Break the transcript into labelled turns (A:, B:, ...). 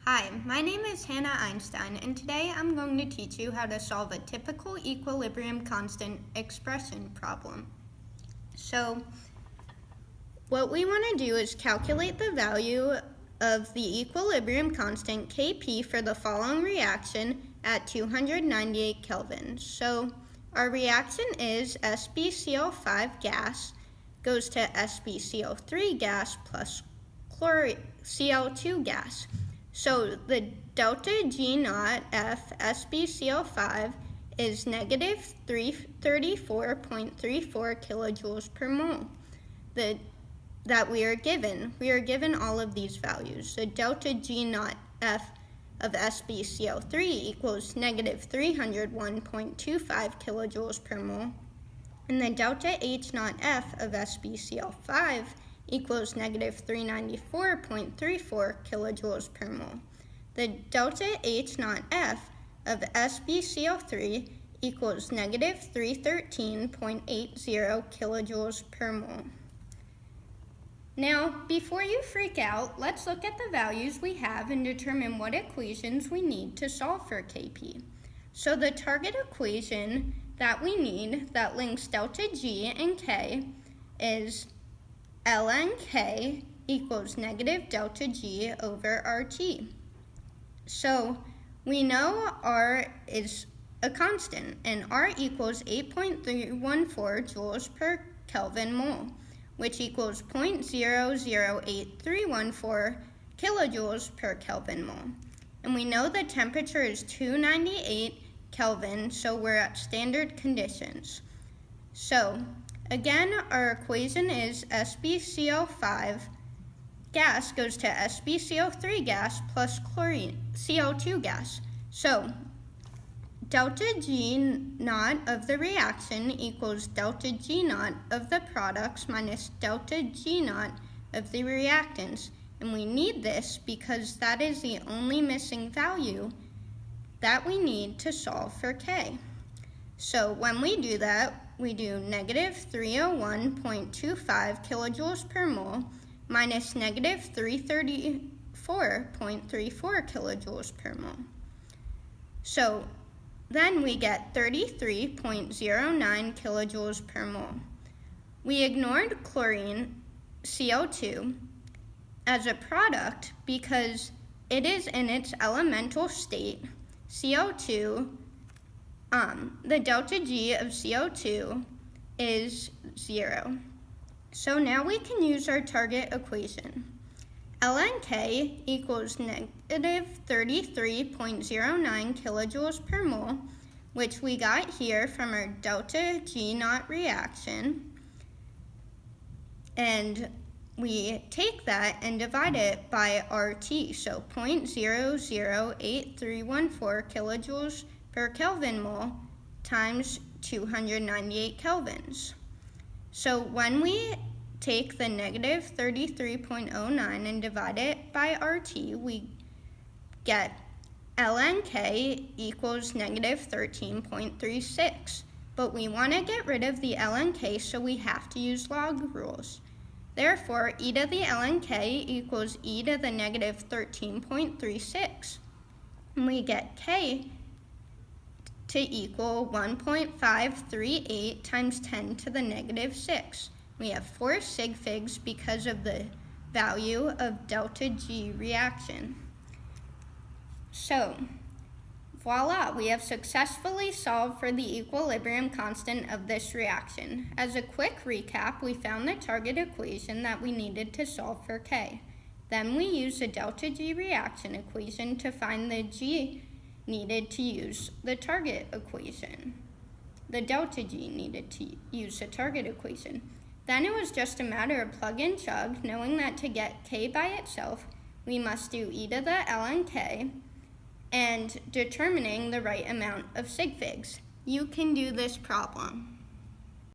A: Hi, my name is Hannah Einstein, and today I'm going to teach you how to solve a typical equilibrium constant expression problem. So, what we want to do is calculate the value of the equilibrium constant Kp for the following reaction at 298 Kelvin. So, our reaction is SbCl5 gas goes to SbCl3 gas plus Cl2 gas. So the deltaG naught F SbCl5 is negative 334.34 kilojoules per mole that we are given. We are given all of these values. So deltaG naught F of SbCl3 equals negative 301.25 kilojoules per mole. And the deltaH naught F of SbCl5 equals negative 394.34 kilojoules per mole. The deltaH naught F of SbCl3 equals negative 313.80 kilojoules per mole. Now, before you freak out, let's look at the values we have and determine what equations we need to solve for Kp. So the target equation that we need that links deltaG and K is ln K equals negative deltaG over RT. So we know R is a constant, and R equals 8.314 joules per Kelvin mole, which equals 0.008314 kilojoules per Kelvin mole. And we know the temperature is 298 Kelvin, so we're at standard conditions. So again, our equation is SbCl5 gas goes to SbCl3 gas plus Cl2 gas. So deltaG naught of the reaction equals deltaG naught of the products minus deltaG naught of the reactants. And we need this because that is the only missing value that we need to solve for K. So when we do that, we do negative 301.25 kilojoules per mole minus negative 334.34 kilojoules per mole. So then we get 33.09 kilojoules per mole. We ignored chlorine, CO2, as a product because it is in its elemental state. CO2, the deltaG of CO2 is 0. So now we can use our target equation. ln K equals negative 33.09 kilojoules per mole, which we got here from our deltaG naught reaction. And we take that and divide it by RT, so 0.008314 kilojoules per Kelvin mole times 298 kelvins. So when we take the negative 33.09 and divide it by RT, we get ln K equals negative 13.36. But we want to get rid of the ln K, so we have to use log rules. Therefore, e to the ln K equals e to the negative 13.36. And we get K to equal 1.538 times 10 to the negative 6. We have 4 sig figs because of the value of deltaG reaction. So, voila, we have successfully solved for the equilibrium constant of this reaction. As a quick recap, we found the target equation that we needed to solve for K. Then we used the deltaG reaction equation to find the G needed to use the target equation. The deltaG needed to use the target equation. Then it was just a matter of plug and chug, knowing that to get K by itself, we must do e to the ln K and determining the right amount of sig figs. You can do this problem.